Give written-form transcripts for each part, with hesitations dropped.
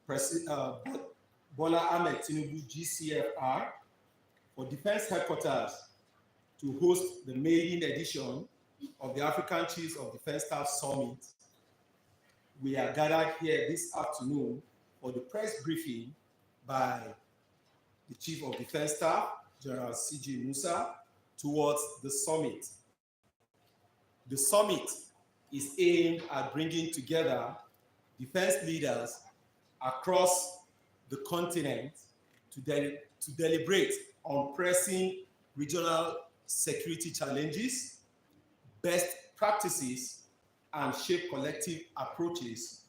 Bola Ahmed Tinubu GCFR for Defense Headquarters to host the maiden edition of the African Chiefs of Defense Staff Summit. We are gathered here this afternoon for the press briefing by the Chief of Defense Staff, General C.G. Musa, towards the summit. The summit is aimed at bringing together defense leaders across the continent to deliberate on pressing regional security challenges, best practices, and shape collective approaches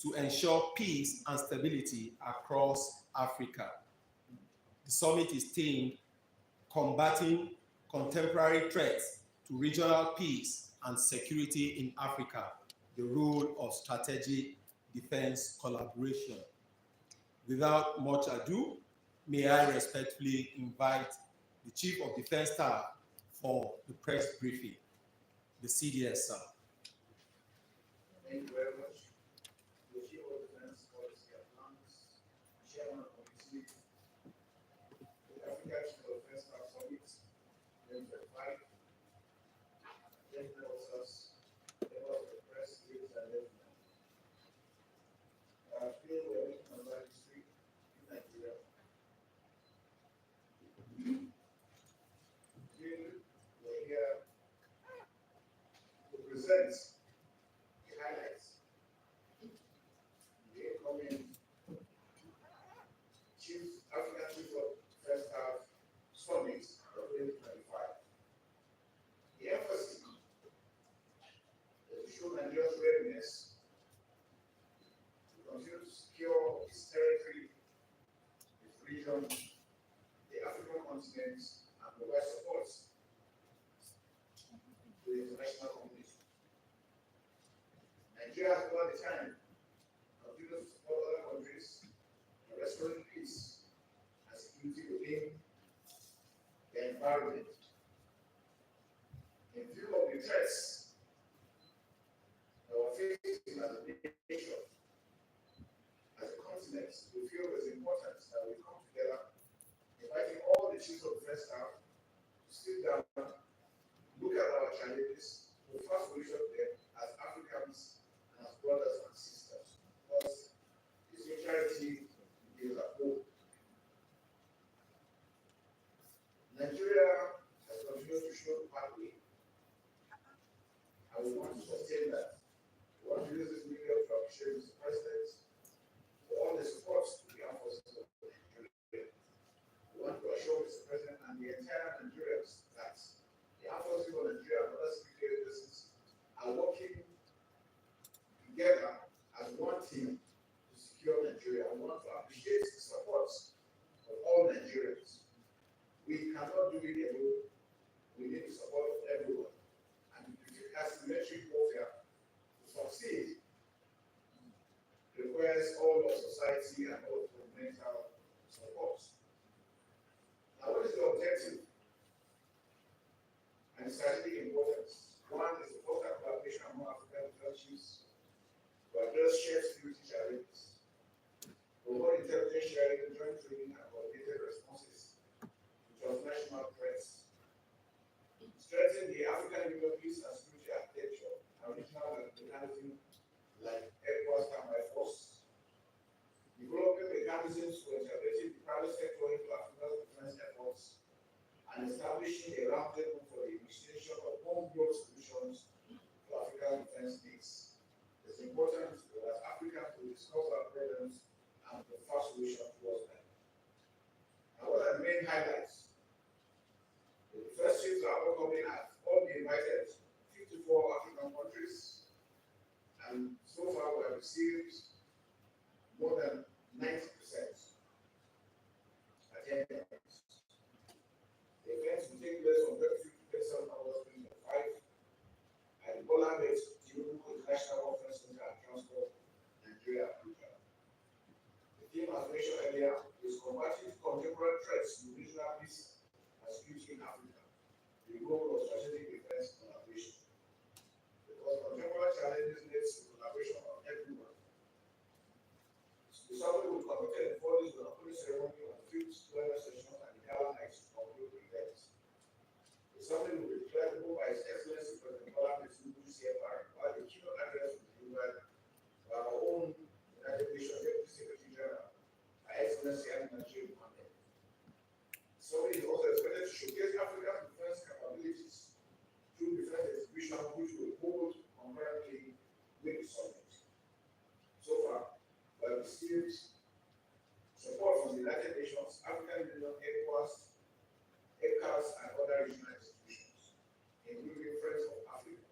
to ensure peace and stability across Africa. The summit is themed Combating Contemporary Threats to Regional Peace and Security in Africa, the role of strategic defense collaboration. Without much ado, may I respectfully invite the Chief of Defense Staff for the press briefing. The CDS, sir. Thank you very much. The Chief of Defense Policy Advance, Chairman of the Committee, the African Chief of Defense Staff Summit, Member 5, Gentlemen officers, members of the press, ladies and gentlemen. Today we are making another history in Nigeria. Today we are here to present the highlights. The incoming African Chief of Defense Staff Summit of 2025. The emphasis is to show Nigeria's readiness to continue to secure its territory, its region, the African continent, and provide support to the international community. Nigeria has over the time continued to support other countries in restoring peace and security within the environment. In view of the threats that we're facing as a nation, as a continent, we feel it's important that we come together, inviting all the chiefs of defense staff to sit down, look at our challenges, to find solutions to them as Africans and as brothers and sisters. Because this neutrality is at home. Nigeria has continued to show the pathway, and we want to sustain that. We want to use this medium to appreciate Mr. President for all the support to the armed forces of Nigeria. We want to assure Mr. President and the entire Nigerians that the armed forces of Nigeria and other security agencies are working together as one team to secure Nigeria. We want to appreciate the support of all Nigerians. We cannot do it alone. We need the support of everyone. And asymmetric warfare to succeed requires all of society and all of governmental support. Now, what is the objective and strategic importance? One is the foster collaboration among African countries to address shared security challenges, promote intelligence sharing, joint training, and coordinated responses to transnational threats, strengthen the African Union peace and security architecture and regional mechanisms like ECOWAS Combined Force, developing mechanisms for integrating the private sector into Africa's defense efforts, and establishing a roundtable for the initiation of homegrown solutions to African defense needs. It's important that Africans will discuss our problems and prefer solutions towards them. Now, what are the main highlights? The first chiefs are all coming at all the invited 54 African countries, and so far we have received more than 90% attendance. The event will take place on 23 to 27 August 2025 at the Bola Ahmed Tinubu International Conference Center and Transport, Nigeria, Abuja. The theme, as mentioned earlier, is combating contemporary threats to regional peace and security in Africa, the role of strategic defense collaboration. Because contemporary challenges need collaboration of everyone. The Something will be declarable by His Excellency President Bola Ahmed Tinubu CFR, while the keynote address will be delivered by our own United Nations Deputy Secretary General, Her Excellency Nigeria Mohammed. Summit is also expected to showcase Africa's defense capabilities through defense exhibition, which will hold concurrently with the summit. So far, we have received support from the United Nations, African Union, ECOWAS, ECAS, and other regional institutions, including Friends of Africa.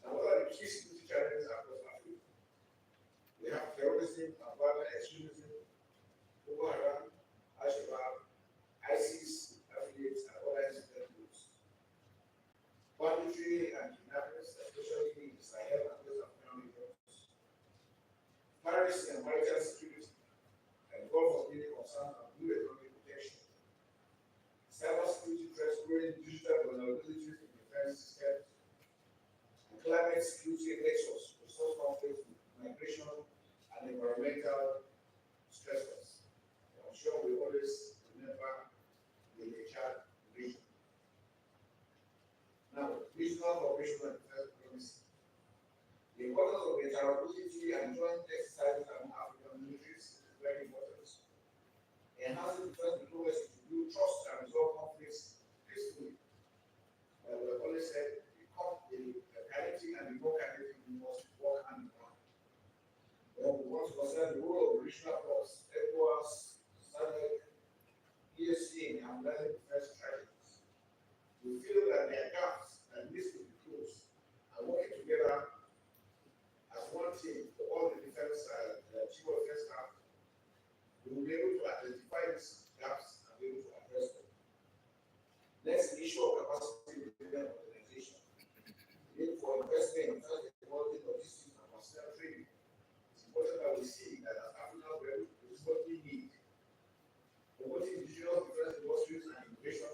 Now, what are the key security challenges across Africa? We have terrorism and violent extremism, Boko Haram, Al-Shabaab, ISIS affiliates, and other incident groups. Banditry and kidnappings, especially in the Sahel and West African regions. Piracy and maritime security, and Gulf of Guinea concerns and blue economic protection. Cybersecurity threats, growing digital vulnerabilities in defense systems, and climate security nexus, resource conflicts, migration, and environmental stressors. I'm sure we always remember the Chad region. Now, regional cooperation and defense diplomacy. The importance of interoperability and joint exercises among African militaries is very important. Enhancing defense diplomacy to build trust and resolve conflicts peacefully. We have always said the kinetic and the non-kinetic must work hand in hand. Then we want to consider the role of the regional blocks, ECOWAS, SADC, ESC, and learning defense strategies. We feel that there are gaps that need to be closed, and working together as one team for all the defense chief of defense staff, we will be able to identify these gaps and be able to address them. Next, the issue of capacity building organization. The need for investment in defense technology, logistics, and personnel training. It's important that we see that as African we produce what we need. Promoting digital defense industries and innovation,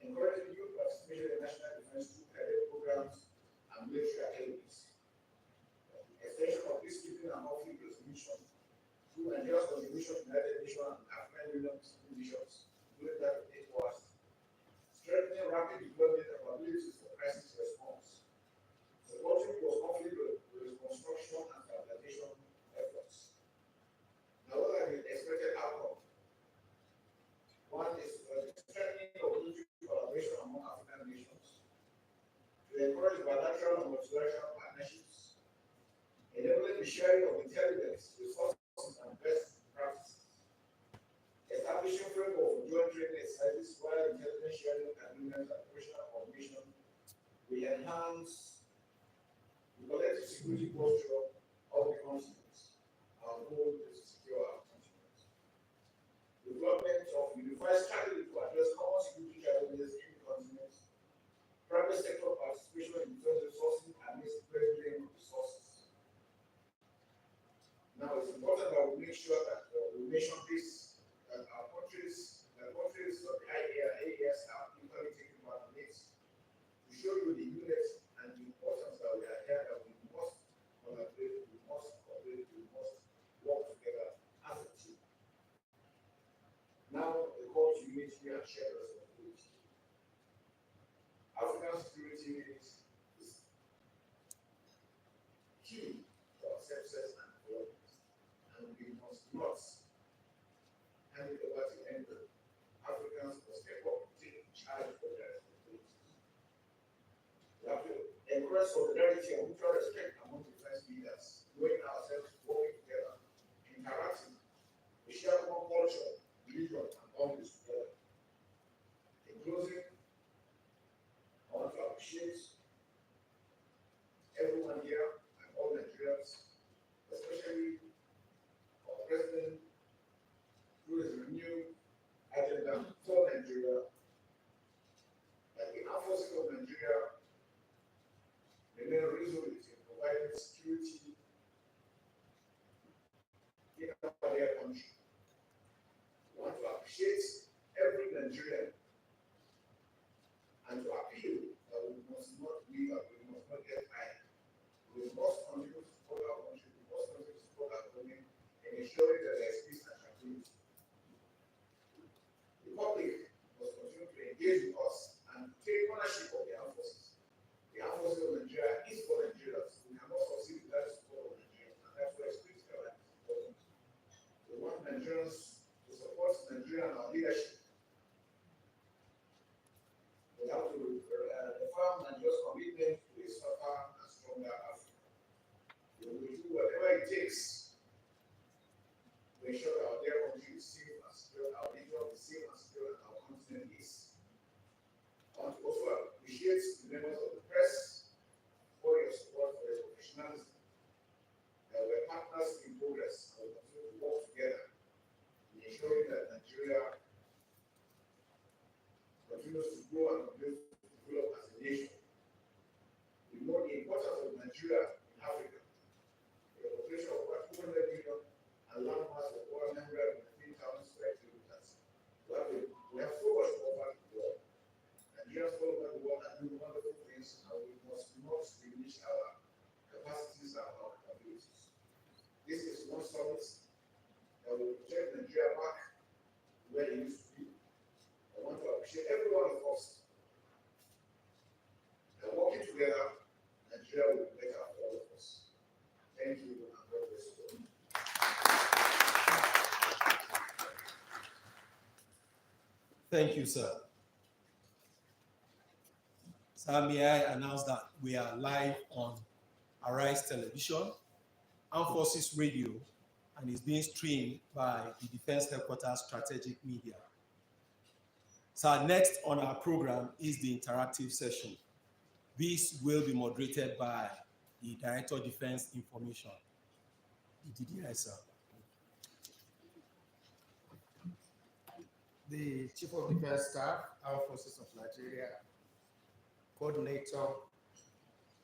encouraging youth participation in national defense through cadet programs and military academies. Extension of peacekeeping and conflict resolution through Nigeria's contribution to United Nations and African Union missions, including that of ECOWAS. Strengthening rapid deployment capabilities for crisis response. Supporting post-conflict reconstruction and stabilization efforts. Now, what are the expected outcomes? One is strengthening of military collaboration among African nations to encourage bilateral and multilateral partnerships, enabling the sharing of intelligence, resources, and best practices, establishing framework for joint training exercises while intelligence sharing agreements and operational coordination will enhance the collective security posture of the continent. Our goal is to secure our continent. Development of unified strategy to address common security challenges in the continent, private sector participation in defense resourcing and mismanaging resources. Now, it's important that we make sure that we mention this, that our countries, the countries of the AES are equally taking part in it, to show you the units and the importance that we are here, that we must collaborate, we must cooperate, we must work together as a team. Now, the call to unity and shared responsibility. African security is key to our success and development, and we must not hand it over to anyone. Africans must step up and take charge of their responsibilities. We have to encourage solidarity and mutual respect among defense leaders, knowing ourselves, working together, interacting. We share one culture, religion, and boundaries together. In closing, I want to appreciate everyone here and all Nigerians, especially our president, who is renewed agenda for Nigeria, that the armed forces of Nigeria remain resolute in providing security in our dear country. We want to appreciate every Nigerian and to appeal that we must not leave and we must not get tired. We must continue to support our country, we must continue to support our government in ensuring that there is peace and tranquility. The public must continue to engage engage with us and take ownership of the armed forces. The armed forces of Nigeria is for Nigerians. We cannot succeed without the support of Nigerians, and therefore it's critical and important. We want Nigerians to support Nigeria and our leadership. We have to affirm Nigeria's commitment to a stronger and stronger Africa. We will do whatever it takes to ensure that our dear country is safe and secure, our region is safe and secure, and our continent is. I want to also appreciate the members of the press for your support, for your professionalism. We're partners in progress, and we continue to work together in ensuring that Nigeria continues to grow and continues to develop as a nation. We know the importance of Nigeria in Africa. The population of over 200 million and land mass of over 915,000 square kilometers. We have so much to offer to the world. Nigerians all over the world are doing wonderful things, and we must not diminish our capacities and our capabilities. This is one summit that will take Nigeria back where it used to be. I want to appreciate every one of us. And working together, Nigeria will be better for all of us. Thank you, and God bless you. Thank you, sir. Sir, may I announce that we are live on Arise Television, Armed Forces Radio, and is being streamed by the Defense Headquarters Strategic Media. So next on our program is the interactive session. This will be moderated by the Director of Defense Information, the DDI, sir. The Chief of Defense Staff, Armed Forces of Nigeria, Coordinator,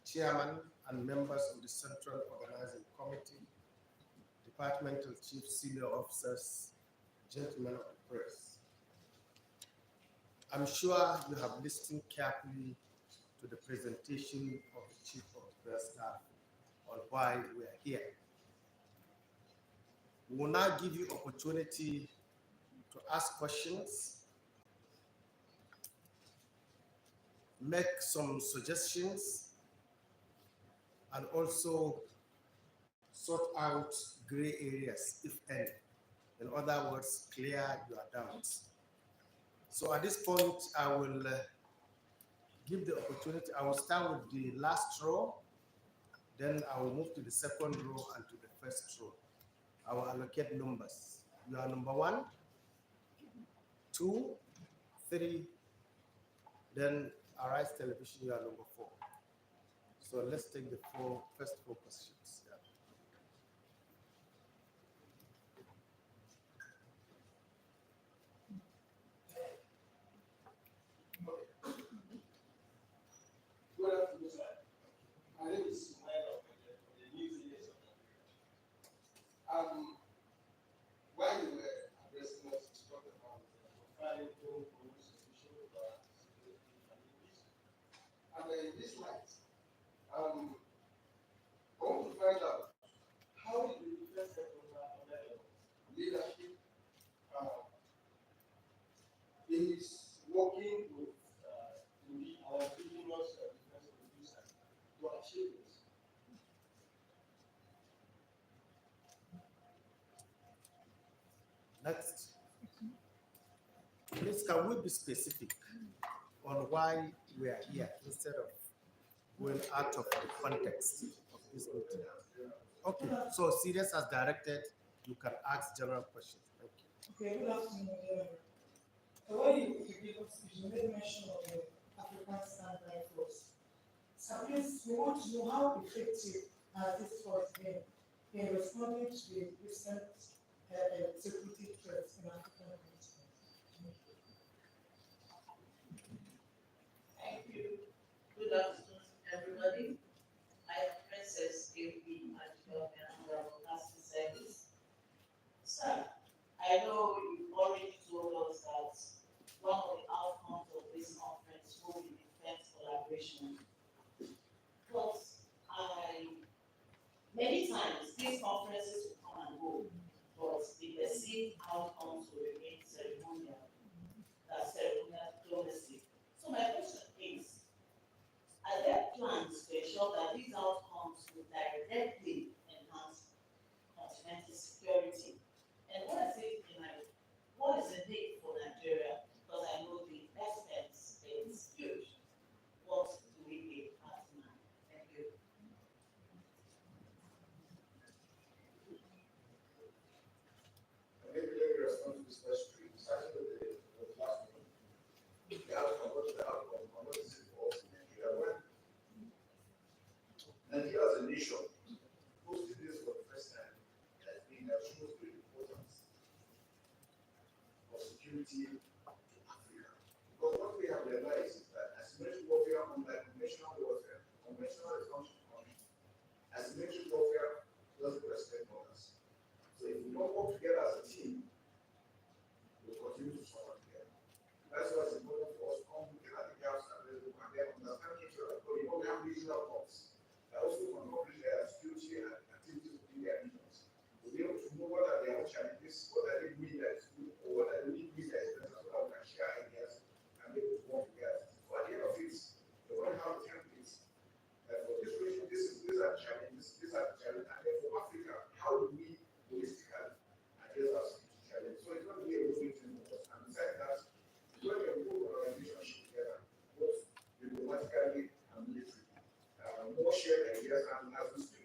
Chairman, and members of the Central Organizing Committee, Departmental Chief, Senior Officers, gentlemen of the press. I'm sure you have listened carefully to the presentation of the Chief of Defense Staff on why we are here. We will now give you opportunity to ask questions, make some suggestions, and also sort out gray areas, if any. In other words, clear your doubts. So at this point, I will give the opportunity. I will start with the last row, then I will move to the second row and to the first row. I will allocate numbers. You are number 1, 2, 3, then Arise Television, you are number 4. So let's take the first four questions. Yeah. Good afternoon, sir. My name is Musa from the News Agency. While you were addressing us, you talked about profiling home police official security capabilities. And in this light, I want to find out how did the defense sector leadership is working with our indigenous defense producers to achieve this. Next. Please, can we be specific on why we are here instead of going out of the context of this meeting? Okay, so serious as directed, you can ask general questions. Thank you. Okay, good afternoon. When you made mention of the African Standby Force. So please, we want to know how effective has this force been in responding to the recent security threats in African countries. Thank you. Good afternoon, everybody. I am Princess A.P. Magical and Broadcasting Service. Sir, I know you already told us that one of the outcomes of this conference will be defense collaboration. But many times these conferences will come and go, but the perceived outcomes will remain ceremonial. That's ceremonial diplomacy. security to Africa. Because what we have realized is that asymmetric warfare, unlike conventional warfare, conventional is country to country. Asymmetric warfare doesn't respect borders. So if we don't work together as a team, we'll continue to suffer together. That's why it's important for us to come look at the gaps available and then understand each other. Because we have regional hubs that also can accomplish their security and activities within their regions. We'll be able to know what are their own challenges, what are they doing that is good, or what are they doing that is better, so that we can share ideas and be able to work together. So at the end of it, we want to have templates. For this region, these are the challenges, and then for Africa, how do we holistically address our security challenges? So it's going to be a moving thing for us. And besides that, it's going to be a good organization together, both diplomatically and militarily. More shared ideas and as we speak.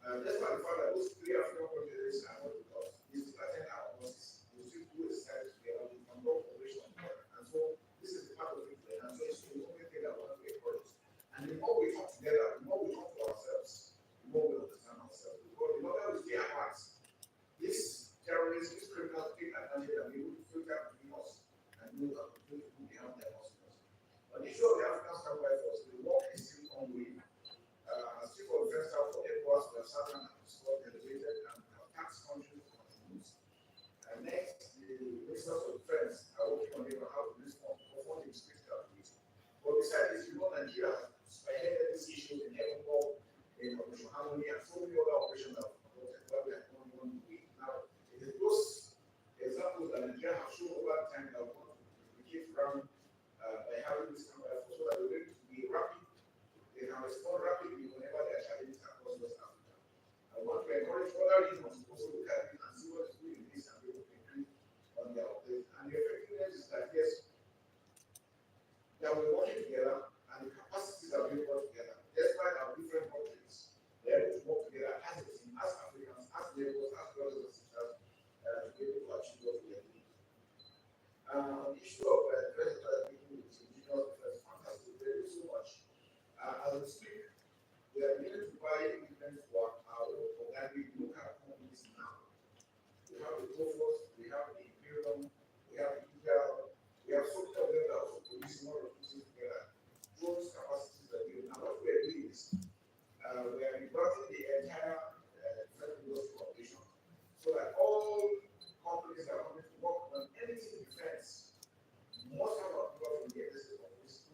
Despite the fact that those three African countries are not with us, is to attend our courses. We still do a study together, we can work operation together. And so this is the part of it, and so it's the only thing that we want to encourage. And the more we talk together, the more we talk to ourselves, the more we understand ourselves. Because the longer we stay apart, these terrorists, these criminals take advantage and we will filter between us and know that we will be behind their customers. But the issue of the African Standby Force, the work is still ongoing. Still for the first half for ECOWAS, we have Southern and Scott elevated and have tax countries contribute. And next, the Ministers of Defense are working on how to respond because one is critical to it. But besides this, you know, Nigeria has spearheaded this issue in Ecuador, in Operation Harmony, and so many other operations that we are going on with. Now, it is those examples that Nigeria have shown over time that we want to replicate from by having this kind of effort so that we're able to be rapid. They can respond rapidly whenever there are challenges across West Africa. I want to encourage other regions to also look at it and see what is doing this and be able to improve on their updates. And the effectiveness is that yes, that we're working together and the capacities are being brought together, despite our different countries. They're able to work together as a team, as Africans, as neighbors, as brothers and sisters, to be able to achieve what we are doing. The issue of making with indigenous defense, fantastic, they do so much. As we speak, we are beginning to buy equipment for our own organic local companies now. We have the Tofos, we have the Imperium, we have the Eagle, we have so many of them that also produce more of things together. Those capacities are built. Now, what we are doing is we are reverting the entire defense industry operation so that all companies that are coming to work on anything defense must have a approval from the executive office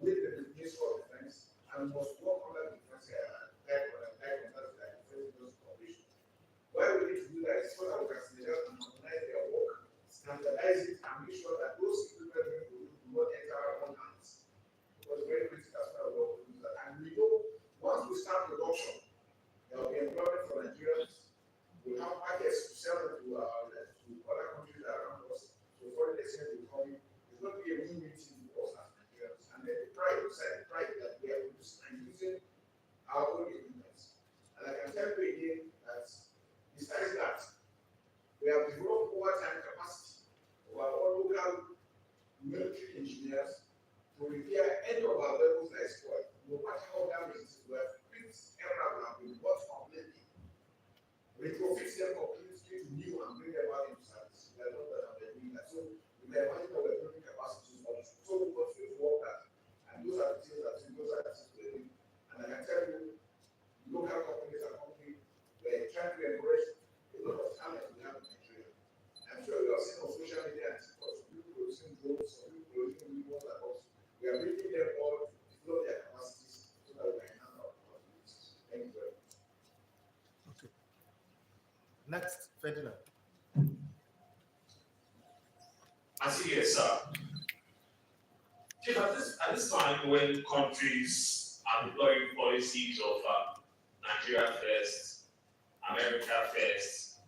with the Ministry of Defense and must work under the defense defense industry operation. Why we need to do that is so that we can standardize and harmonize their work, standardize it, and make sure that those equipment do not enter our own hands. Because it's very critical as far as work to do that. And we know once we start production, there will be employment for Nigerians. We'll have markets to sell them to other countries around us. So foreign exchange will come in. It's going to be a win-win thing for us as Nigerians. And then the pride that we are producing and using our own equipment. And I can tell you again that besides that, we have developed over time capacity of our own local military engineers to repair any of our vehicles that is spoiled. No matter how damaged it is, we have fixed errors that have been bought completely. Retrofit them completely to new and bring them back into service. We are not that have been doing that. So we are managing our building capacities for this. So we continue to work that. And those are the things that we're doing. And I can tell you, local companies are coming. We're trying to encourage a lot of talent we have in Nigeria. I'm sure you have seen on social media and TikTok, people producing drones, some people producing videos like us. We are bringing them all to develop their capacities so that we can enhance our capabilities. Thank you very much. Okay. Next, Ferdinand. I see, yes, sir. Chief, at this time when countries are deploying policies of Nigeria first, America first,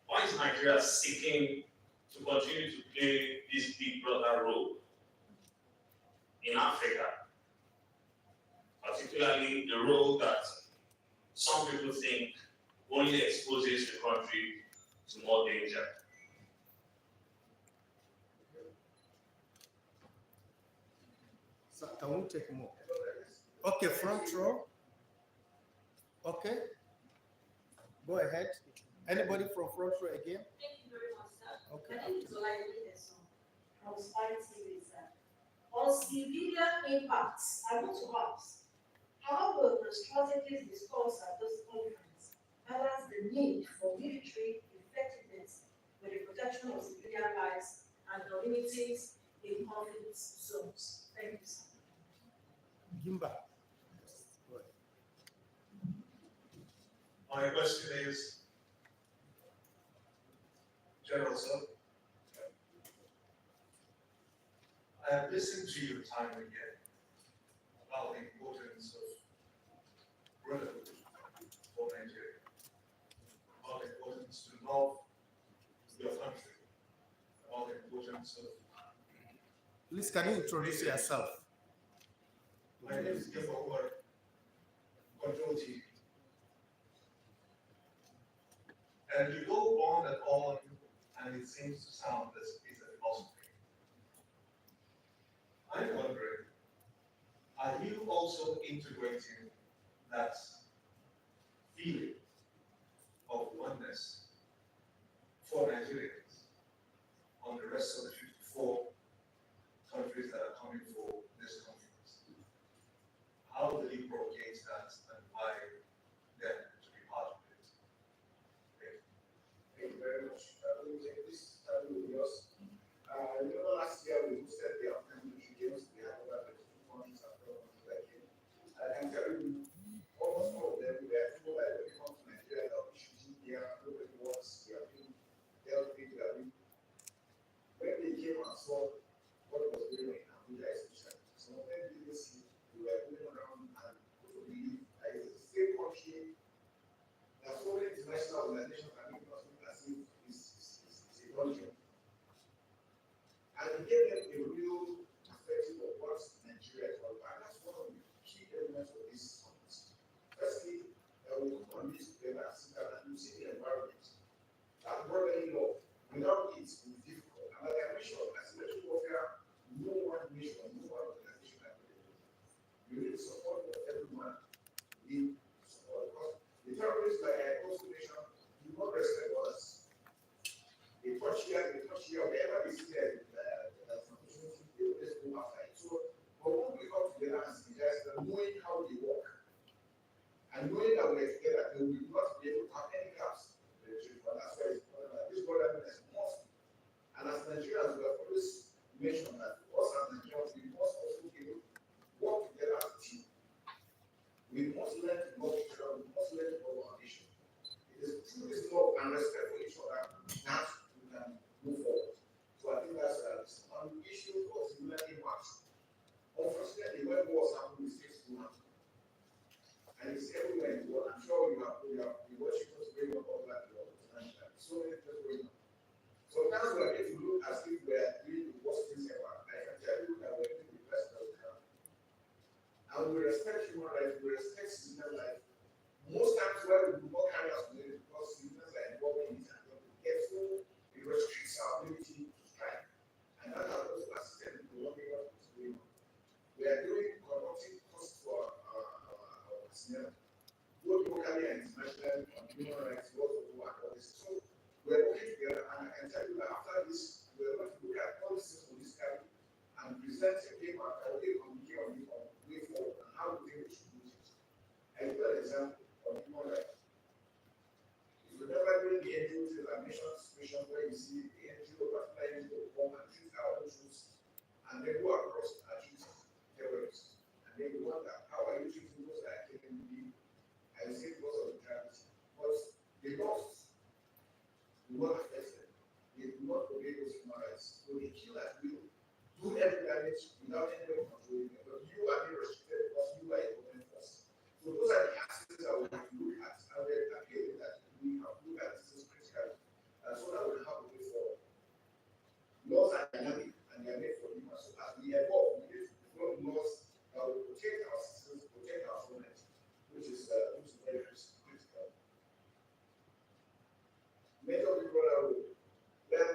why is Nigeria seeking to continue to play this big brother role in Africa? Particularly the role that some people think only exposes the country to more danger. So can we take more? Okay, front row. Okay. Go ahead. Anybody from front row again? Thank you very much, sir. Okay. My name is Olaide from Spy TV, sir. On civilian impacts, I want to ask, how will the strategies discussed at this conference balance the need for military effectiveness with the protection of civilian lives and communities in conflict zones? Thank you, sir. Gimba. Yes, go ahead. My question is, General Sir, I have listened to you time and again about the importance of brotherhood for Nigeria, about the importance to love your country, about the importance of. Please, can you introduce yourself? My name is Gimba Umar, Control TV. And you go on and on, and it seems to sound as it's a philosophy. I'm wondering, are you also integrating that feeling of oneness for Nigerians on the rest of the 54 countries that are coming for this conference? How will you propagate that and why them to be part of it? Thank you very much. We will take this with us. Remember last year we hosted the African Military Games. We had over 32 countries across that game. I can tell you, almost all of them were told that when they come to Nigeria, they'll be shooting here, nobody wants, they are being dealt with, they are being. When they came and saw what was going on in Abuja, especially, some of them didn't see, they were going around and couldn't believe that it's the same country. There are so many international organizations that make us look as if it's a country. And it gave them a real perspective of what Nigeria is all about. And that's one of the key elements of this conference. Firstly, we put on this together, sit down and see the environment. That brotherly love, without it, it's difficult. And like I mentioned, as a military warfare, no one nation, no one organization can do it. You need the support of everyone. You need support. Because the terrorists, like I also mentioned, do not respect others. They touch here, wherever they see there's an opportunity, they will just go after it. So, but when we come together as leaders, knowing how they work, and knowing that we're together, then we will not be able to have any gaps in the trade. But that's why it's important that this brotherhood must. And as Nigerians, we have always mentioned that us as Nigerians, we must also be able to work together as a team. We must learn to love each other, we must learn to love our nation. It is through this love and respect for each other that we can move forward. So I think that's on the issue of similar impacts. Unfortunately, when wars happen, mistakes do happen. And it's everywhere in the world. I'm sure you watching what's going on all over the world. And so many things going on. Sometimes we are going to look as if we are doing the worst things ever. I can tell you that we're doing the best that we can. And we respect human rights, we respect civilian life. Most times where we do not carry out today because civilians are involved in it and we get so it restricts our ability to strike. And that has also assisted in prolonging what is going on. We are doing conducting costs for our personnel, both locally and internationally on human rights, laws of war, and all this. So we are working together, and I can tell you that after this, we are going to look at policies holistically and present a paper that will communicate on the way forward and how we think we should do it. I give an example of human rights. If you remember during the NGO examination situation where you see the NGO, particular NGO, come and treat our own troops, and then go across and treat terrorists. And then you wonder, how are you treating those that are killing people? I will say because of neutrality. But they lost. We were affected. They do not obey those human rights. So they kill at will, do every damage without anybody controlling them. But you are being restricted because you are a government force. So those are the aspects that we have to look at. And we're appealing that we have to look at this critically. And so that we have to move forward. Laws are dynamic and they are made for humans. So as we evolve, we need to develop laws that will protect our citizens, protect our sovereignty, which is very critical. Major people are then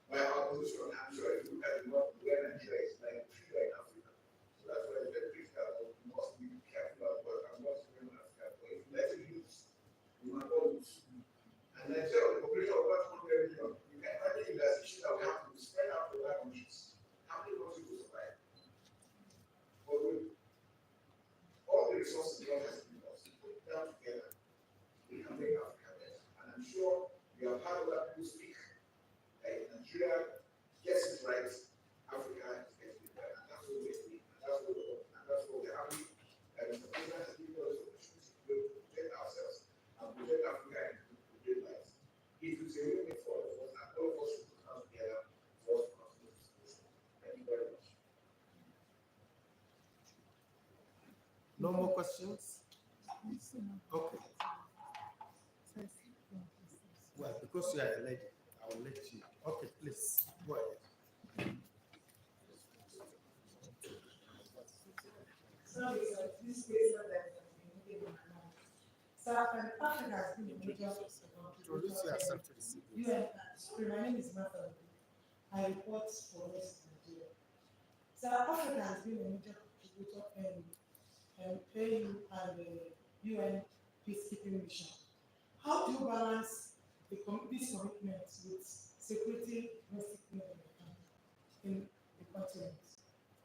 by our position, I'm sure if you look at the north where Nigeria is like tree in Africa. So that's why it's very critical. We must be careful about what's going on in Africa. But if you let it loose, you might all lose. And Nigeria, the population of about 100 million, because you are a lady, I will let you. Okay, please go ahead. Sorry, sir, this case that has been given in my mind. Sir, Africa has been a major Introduce yourself to the city. Sorry, my name is Martha. I report for West Nigeria. South Africa has been a major contributor in AU and the UN peacekeeping mission. How do you balance these commitments with security domestic need in the continent?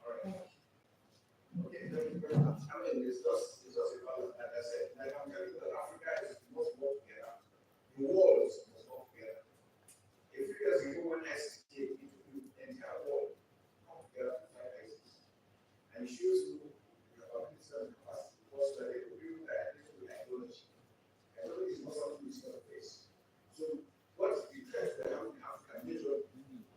All right. Thank you. Okay, thank you very much. I mean, it's just a balance, like I said. Like I'm telling you that Africa is must work together. The world must work together. A few years ago, when I escaped into the entire world, come together to fight ISIS. And it shows you the capabilities and capacity. Because we are able to build that with ideology. Ideology is not something you see on the face. So, what is the threat that have in Africa? Major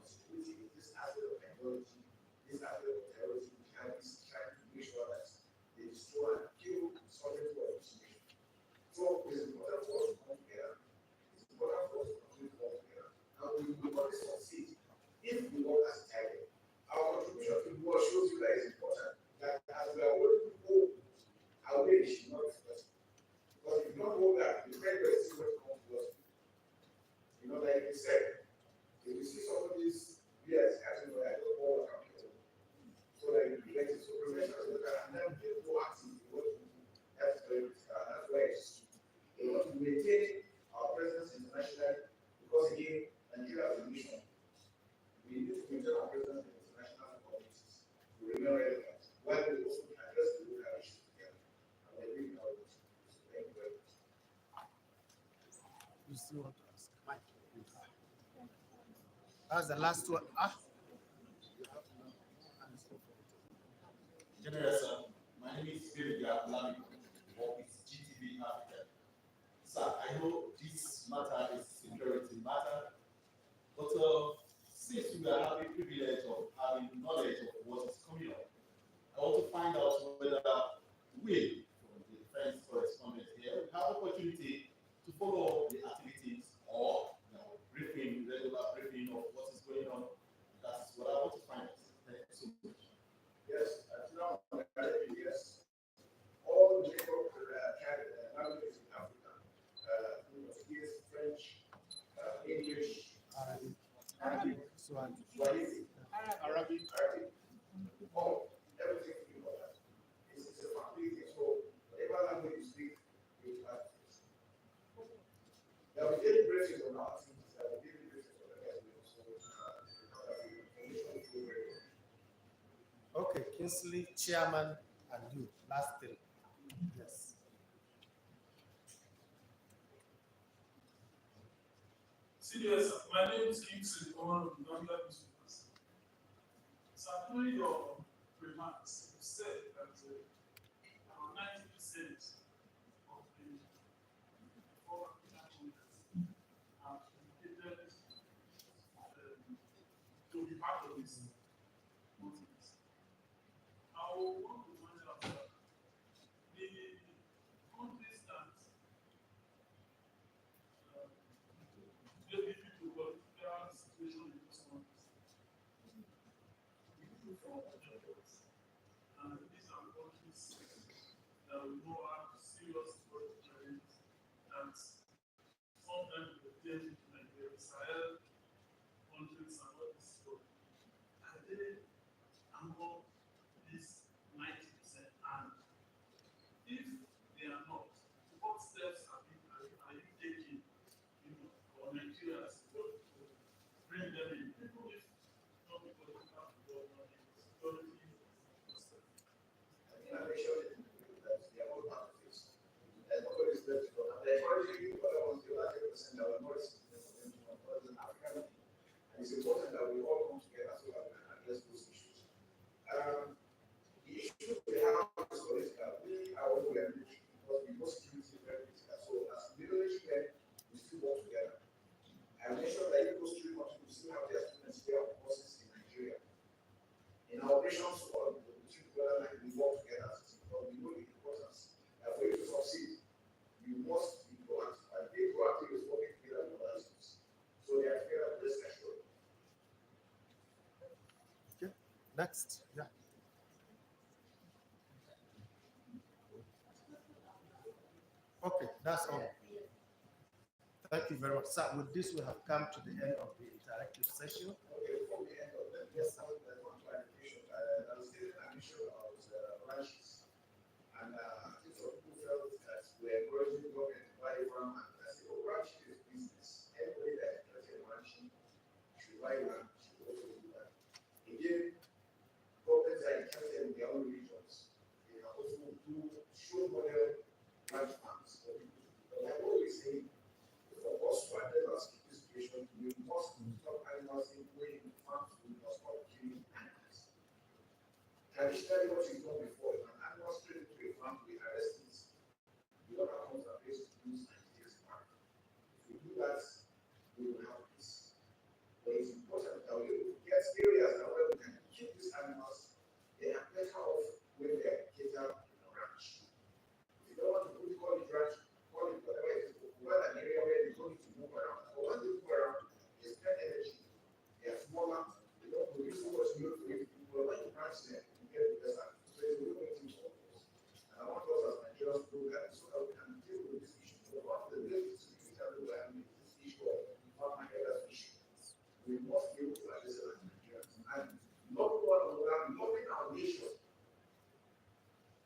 security, this aspect of ideology, this aspect of terrorism, trying to make sure that they destroy and kill solid for information. So, it's important for us to come together. It's important for us to continue to work together. And we will only succeed if we work as a target. Our contribution to the world shows you that it's important. That as we are working to go away, it should not be forgotten. Because if you don't hold that, the threat is still going to come to us. You know, like you said, if you see somebody's beers catching fire, don't hold what I'm killing. So that you prevent it. So prevention is better. And then be proactive in what you do. That's very critical. And that's why it's we want to maintain our presence internationally because again, Nigeria is a mission. We need to maintain our presence in international communities to remain relevant, while we also address the local issues together. And we're doing our best. So thank you very much. You still want to ask? Mike, please. That's the last one. Ah. General sir, my name is David Lami, work with GTV Africa. Sir, I know this matter is security matter, but since we are having privilege of having knowledge of what is coming up, I want to find out whether we, from the defense correspondent here, have opportunity to follow the activities or briefing, regular briefing of what is going on. That's what I want to find out. Thank you so much. Yes, yes. All the languages in Africa, Portuguese, French, English, Arabic, Swahili. Swahili, Arabic, all, everything you know that. It's a family thing. So whatever language you speak, you have to. There will be daily briefings on our activities. There will be daily briefings on the guys. So information will flow very well. Okay, Kingsley, chairman, and you. Last thing. Yes. CDS, my name is Kingsley, owner of Uganda newspapers. So, during your remarks, you said that around 90% of the four African countries have indicated to be part of this movement. I want to find out that the countries that maybe due to political situation in those countries, and these are countries that we know have serious security challenges that sometimes we tend to like the Sahel countries and all this stuff. Are they among this 90%? And if they are not, what steps are you taking, for Nigeria to bring them in, even if not because we have to go on security stuff? I make sure that they are all part of this. And nobody is left to go. And I encourage you, whether on the last 8% that were more significant because it's an African thing. And it's important that we all come together so that we can address those issues. The issue we have is political. We are what we are military because we know security is very critical. So as military men, we still work together. I mentioned that those three countries will still have their students here on courses in Nigeria. In our operations, we work together because we know the importance. And for you to succeed, you must be proactive. And being proactive is working together with others. That's all. Thank you very much, sir. With this, we have come to the end of the interactive session. Okay, before we end up, let me Yes, just sir. one clarification. I was getting an issue about ranches. And I think some people felt that we're encouraging the government to buy land. And I said, oh, ranching is business. Anybody that's interested in ranching should buy land, should also do that. Again, governments are interested in their own regions. They can also do show model ranch farms for people to do. But like what we say, for us to address our security situation, we must stop animals in going into farms, we must stop killing animals. Traditionally, what is done before, if an animal straight into a farm, we arrest it. The owner comes and pays to use and takes it back. If we do that, we will have peace. But it's important that we get areas that where we can keep these animals. They are better off when they are catered in a ranch. If you don't want to call it ranch, call it whatever it is. Well, an area where they don't need to move around. But when they move around, they spend energy. They are smaller. They don't produce so much milk for you. But when you ranch them, you get the best out. So it's a good thing for us. And I want us as Nigerians to do that so that we can deal with this issue. So one of the ways to deal with this issue of farmer herders issue, we must be able to address it as Nigerians. And not one another, loving our nation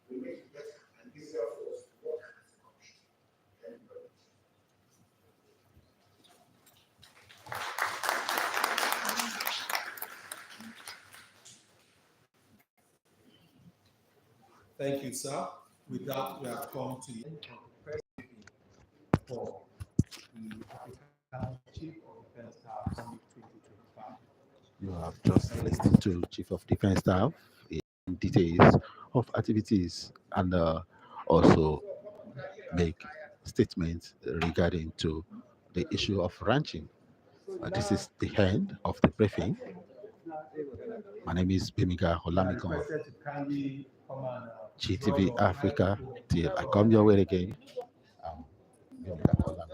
will make it better and easier for us to work as a country. Thank you very much. Thank you, sir. With that, we have come to the end of the press briefing for the African Chief of Defense Staff Summit 2025. You have just listened to Chief of Defense Staff in details of activities and also make statements regarding to the issue of ranching. This is the end of the briefing. My name is Bimiga You are Holamiko, requested to kindly come and GTV draw your Africa. microphone. Till I come your way again. Bimiga Holamiko.